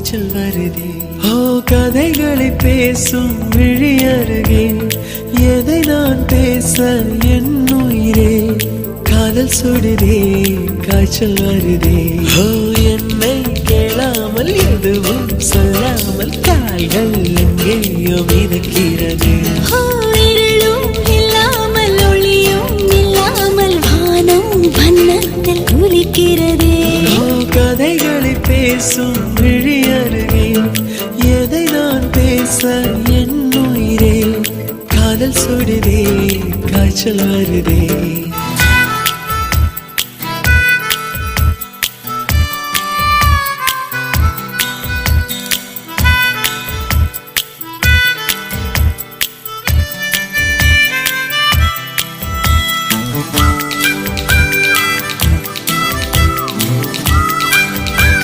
காய்ச்சல் வருதே. ஓ கதைகளை பேசும் விழி அருகே எதை நான் பேச என் உயிரே காதல் சுடுதே காய்ச்சல் வருதே. ஓ என்னை கேளாமல் எதுவும் சொல்லாமல் கால்கள் எங்கேயோ மிதக்கிறது. இல்லாமல் ஒளியும் இல்லாமல் வானம் வண்ணத்தில் குளிக்கிறதே. கதைகளை பேசும் விழி அருகே எதை நான் பேச என் உயிரே காதல் சுடுதே காய்ச்சல் வருதே.